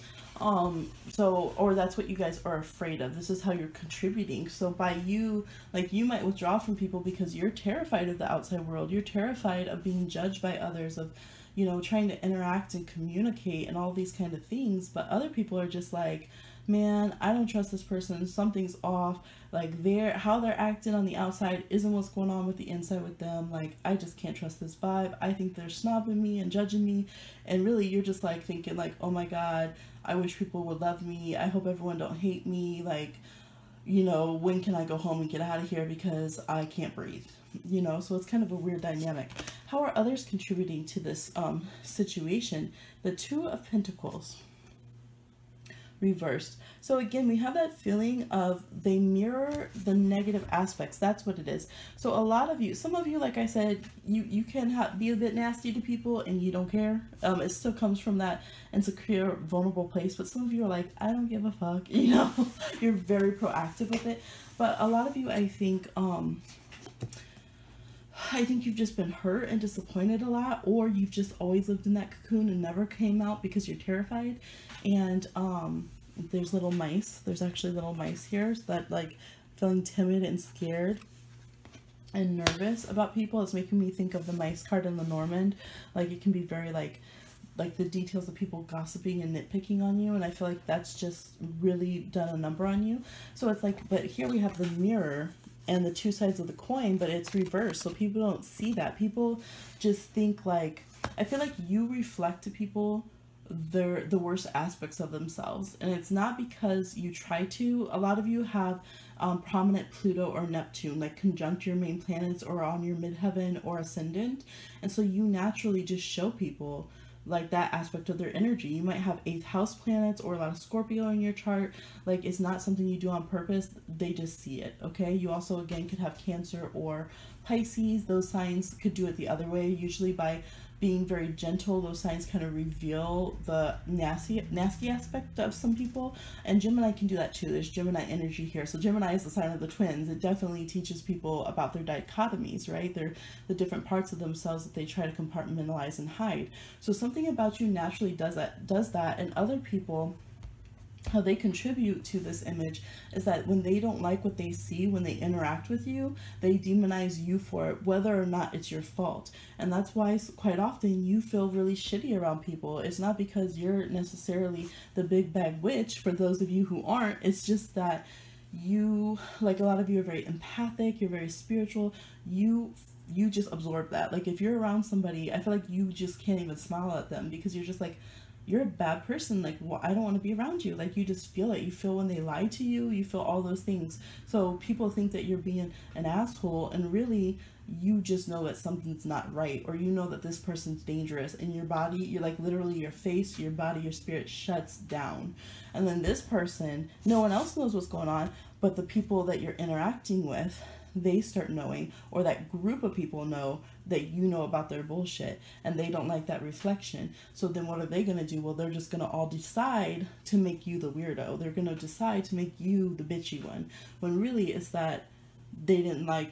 So, or that's what you guys are afraid of. This is how you're contributing. So by you, like, you might withdraw from people because you're terrified of the outside world. You're terrified of being judged by others, of, you know, trying to interact and communicate and all these kind of things. But other people are just like, man, I don't trust this person. Something's off. Like, how they're acting on the outside isn't what's going on with the inside with them. Like, I just can't trust this vibe. I think they're snobbing me and judging me. And really, you're just like thinking like, oh my God, I wish people would love me. I hope everyone don't hate me. Like, you know, when can I go home and get out of here because I can't breathe? You know, so it's kind of a weird dynamic. How are others contributing to this situation? The 2 of Pentacles reversed. So again, we have that feeling of they mirror the negative aspects. That's what it is. So a lot of you, some of you, like I said, you can be a bit nasty to people and you don't care. It still comes from that insecure, vulnerable place. But some of you are like, I don't give a fuck. You know, you're very proactive with it. But a lot of you, I think you've just been hurt and disappointed a lot, or you've just always lived in that cocoon and never came out because you're terrified. And there's little mice. There's actually little mice here, so that, like, feeling timid and scared and nervous about people is making me think of the mice card in the Normand. Like, it can be very like the details of people gossiping and nitpicking on you, and I feel like that's just really done a number on you. So it's like, but here we have the mirror and the 2 sides of the coin, but it's reversed, so people don't see that. People just think, like, I feel like you reflect to people the worst aspects of themselves, and it's not because you try to. A lot of you have prominent Pluto or Neptune, like, conjunct your main planets or on your midheaven or ascendant, and so you naturally just show people like that aspect of their energy. You might have 8th house planets or a lot of Scorpio in your chart. Like, it's not something you do on purpose, they just see it. Okay, you also again could have Cancer or Pisces. Those signs could do it the other way, usually by being very gentle. Those signs kind of reveal the nasty aspect of some people. And Gemini can do that too. There's Gemini energy here. So Gemini is the sign of the twins. It definitely teaches people about their dichotomies, right? They're the different parts of themselves that they try to compartmentalize and hide. So something about you naturally does that, and other people, how they contribute to this image is that when they don't like what they see, when they interact with you, they demonize you for it, whether or not it's your fault. And that's why quite often you feel really shitty around people. It's not because you're necessarily the big bad witch, for those of you who aren't. It's just that you, like, a lot of you are very empathic, you're very spiritual, you just absorb that. Like, if you're around somebody, I feel like you just can't even smile at them because you're just like, you're a bad person. Like, well, I don't want to be around you. Like, you just feel it. You feel when they lie to you. You feel all those things. So people think that you're being an asshole, and really, you just know that something's not right, or you know that this person's dangerous, and your body, you're like, literally your face, your body, your spirit shuts down. And then this person, no one else knows what's going on, but the people that you're interacting with, they start knowing, or that group of people know that you know about their bullshit, and they don't like that reflection. So then what are they going to do? Well, they're just going to all decide to make you the weirdo. They're going to decide to make you the bitchy one, when really it's that they didn't like,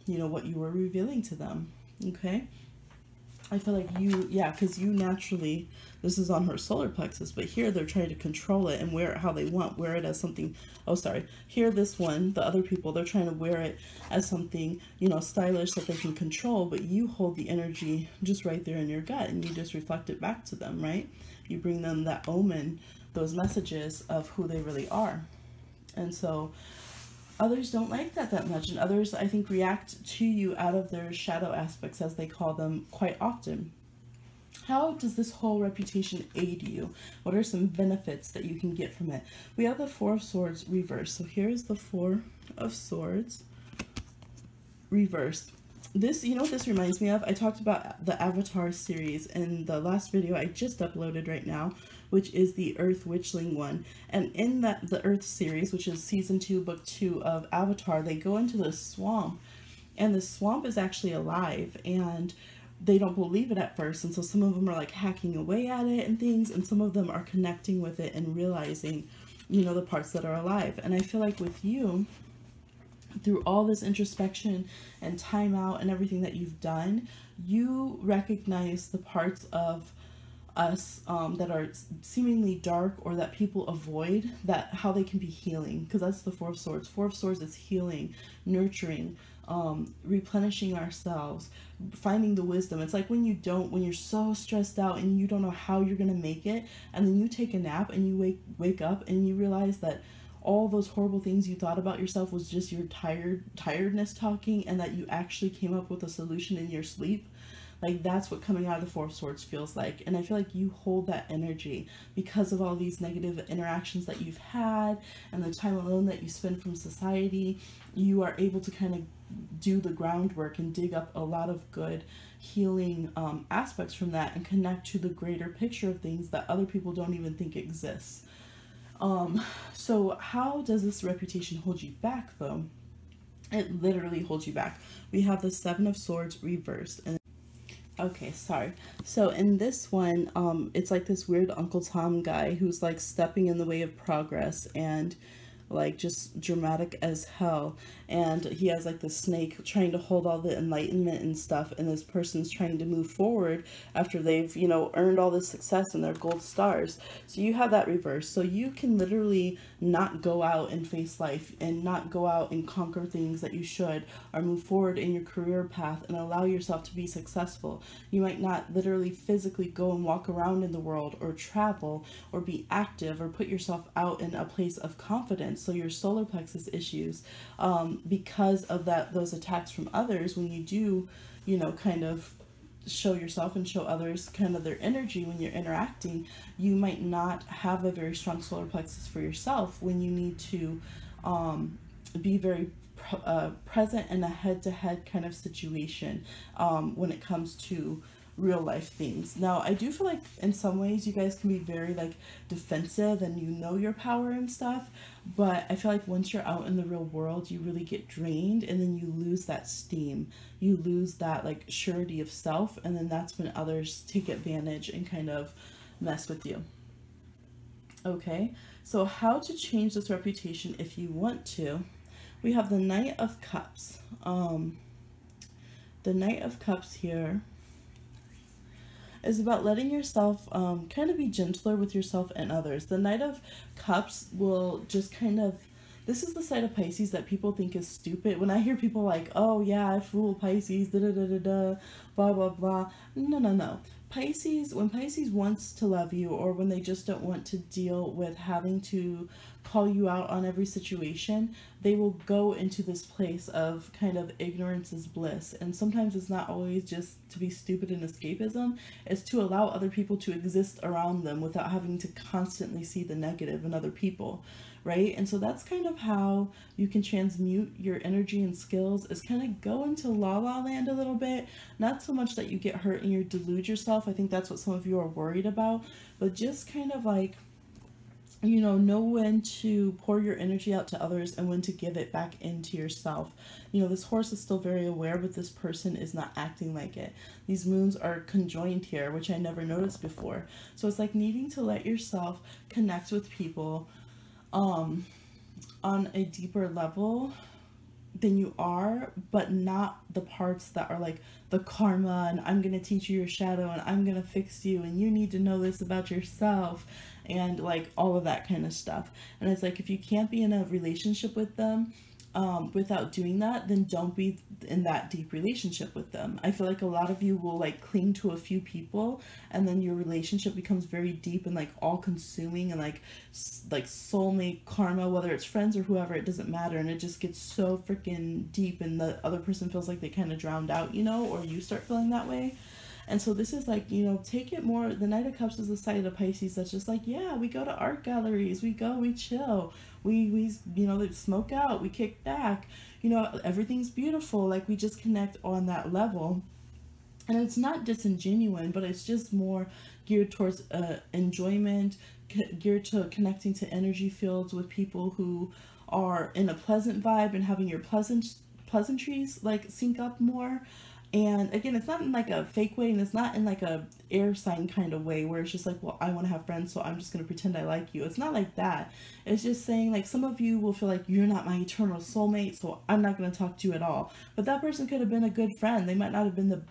you know, what you were revealing to them. Okay, I feel like you, yeah, because you naturally, this is on her solar plexus, but here they're trying to control it and wear it how they want, wear it as something, oh sorry, here this one, the other people, they're trying to wear it as something, you know, stylish that they can control, but you hold the energy just right there in your gut, and you just reflect it back to them, right? You bring them that omen, those messages of who they really are. And so others don't like that much, and others, I think, react to you out of their shadow aspects, as they call them, quite often. How does this whole reputation aid you? What are some benefits that you can get from it? We have the Four of Swords reversed. So here's the Four of Swords reversed. This, you know what this reminds me of? I talked about the Avatar series in the last video I just uploaded right now, which is the Earth Witchling one. And in that, the Earth series, which is season 2, book 2 of Avatar, they go into the swamp, and the swamp is actually alive, and they don't believe it at first. And so some of them are like hacking away at it and things, and some of them are connecting with it and realizing, you know, the parts that are alive. And I feel like with you, through all this introspection and time out and everything that you've done, you recognize the parts of us that are seemingly dark, or that people avoid, that how they can be healing, because that's the Four of Swords. Four of Swords is healing, nurturing, replenishing ourselves, finding the wisdom. It's like when you're so stressed out and you don't know how you're gonna make it, and then you take a nap and you wake up and you realize that all those horrible things you thought about yourself was just your tiredness talking, and that you actually came up with a solution in your sleep. Like, that's what coming out of the Four of Swords feels like. And I feel like you hold that energy because of all these negative interactions that you've had and the time alone that you spend from society. You are able to kind of do the groundwork and dig up a lot of good healing aspects from that, and connect to the greater picture of things that other people don't even think exists. So how does this reputation hold you back, though? It literally holds you back. We have the Seven of Swords reversed. And okay, sorry. So in this one, it's like this weird Uncle Tom guy who's like stepping in the way of progress, and like just dramatic as hell. And he has like the snake trying to hold all the enlightenment and stuff, and this person's trying to move forward after they've, you know, earned all this success and their gold stars. So you have that reverse. So you can literally not go out and face life, and not go out and conquer things that you should, or move forward in your career path and allow yourself to be successful. You might not literally physically go and walk around in the world, or travel, or be active, or put yourself out in a place of confidence. So your solar plexus issues, because of those attacks from others, when you do, you know, kind of show yourself and show others kind of their energy when you're interacting, you might not have a very strong solar plexus for yourself when you need to be very present in a head-to-head kind of situation when it comes to real life things. Now, I do feel like in some ways you guys can be very like defensive, and you know your power and stuff, but I feel like once you're out in the real world, you really get drained, and then you lose that steam, you lose that like surety of self, and then that's when others take advantage and kind of mess with you. Okay, so how to change this reputation if you want to? We have the Knight of Cups. The Knight of Cups here. is about letting yourself kind of be gentler with yourself and others. The Knight of Cups will just kind of, this is the side of Pisces that people think is stupid. When I hear people like, oh yeah, I fool Pisces, da da da da da, blah blah blah. No, no, no. Pisces, when Pisces wants to love you, or when they just don't want to deal with having to call you out on every situation, they will go into this place of kind of ignorance is bliss. And sometimes it's not always just to be stupid and escapism, it's to allow other people to exist around them without having to constantly see the negative in other people, right? And so that's kind of how you can transmute your energy and skills, is kind of go into la la land a little bit. Not so much that you get hurt and you delude yourself. I think that's what some of you are worried about, but just kind of like, you know when to pour your energy out to others and when to give it back into yourself. You know, this horse is still very aware, but this person is not acting like it. These moons are conjoined here, which I never noticed before. So it's like needing to let yourself connect with people on a deeper level than you are, but not the parts that are like the karma and I'm gonna teach you your shadow and I'm gonna fix you and you need to know this about yourself and like all of that kind of stuff. And it's like, if you can't be in a relationship with them without doing that, then don't be in that deep relationship with them. I feel like a lot of you will like cling to a few people and then your relationship becomes very deep and like all consuming and like soulmate karma, whether it's friends or whoever, it doesn't matter, and it just gets so freaking deep and the other person feels like they kind of drowned out, you know, or you start feeling that way. And so this is like, you know, take it more, the Knight of Cups is the side of Pisces that's just like, yeah, we go to art galleries, we go, we chill, we you know, smoke out, we kick back, you know, everything's beautiful, like we just connect on that level. And it's not disingenuine, but it's just more geared towards enjoyment, geared to connecting to energy fields with people who are in a pleasant vibe and having your pleasantries like sync up more. And again, it's not in like a fake way, and it's not in like a air sign kind of way where it's just like, well, I want to have friends, so I'm just going to pretend I like you. It's not like that. It's just saying like, some of you will feel like you're not my eternal soulmate, so I'm not going to talk to you at all. But that person could have been a good friend. They might not have been the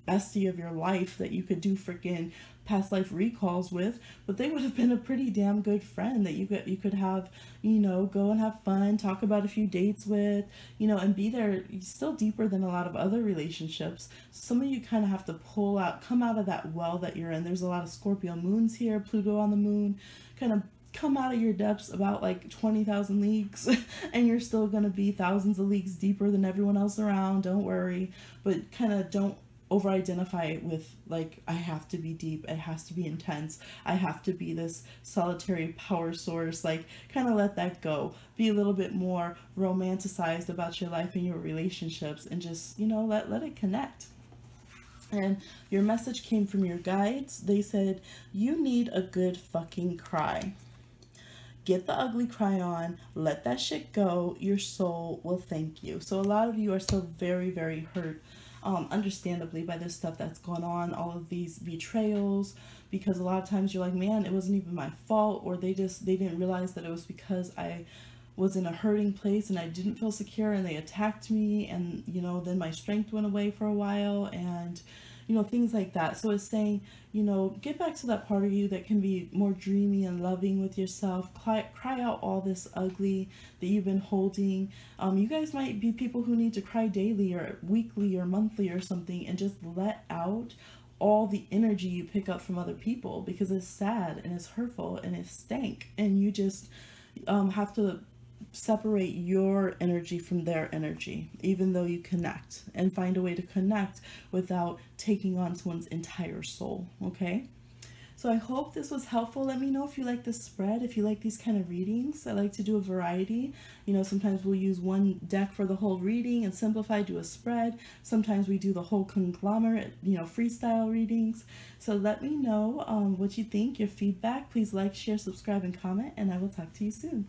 bestie of your life that you could do freaking past life recalls with, but they would have been a pretty damn good friend that you could have, you know, go and have fun, talk about a few dates with, you know, and be there still deeper than a lot of other relationships. Some of you kind of have to come out of that well that you're in. There's a lot of Scorpio moons here, Pluto on the moon, kind of come out of your depths about like 20,000 leagues and you're still going to be thousands of leagues deeper than everyone else around. Don't worry, but kind of don't over identify it with like, I have to be deep, it has to be intense, I have to be this solitary power source. Like, kind of let that go. Be a little bit more romanticized about your life and your relationships, and just, you know, let it connect. And your message came from your guides. They said, you need a good fucking cry. Get the ugly cry on, let that shit go, your soul will thank you. So a lot of you are still very, very hurt, understandably, by this stuff that's going on, all of these betrayals, because a lot of times you're like, man, it wasn't even my fault, or they didn't realize that it was because I was in a hurting place and I didn't feel secure and they attacked me, and, you know, then my strength went away for a while, and, you know, things like that. So it's saying, you know, get back to that part of you that can be more dreamy and loving with yourself. Cry out all this ugly that you've been holding. You guys might be people who need to cry daily or weekly or monthly or something, and just let out all the energy you pick up from other people, because it's sad and it's hurtful and it's stank, and you just have to separate your energy from their energy, even though you connect, and find a way to connect without taking on someone's entire soul. Okay, so I hope this was helpful. Let me know if you like this spread, if you like these kind of readings. I like to do a variety. You know, sometimes we'll use one deck for the whole reading and simplify, do a spread. Sometimes we do the whole conglomerate, you know, freestyle readings. So let me know what you think, your feedback. Please like, share, subscribe, and comment, and I will talk to you soon.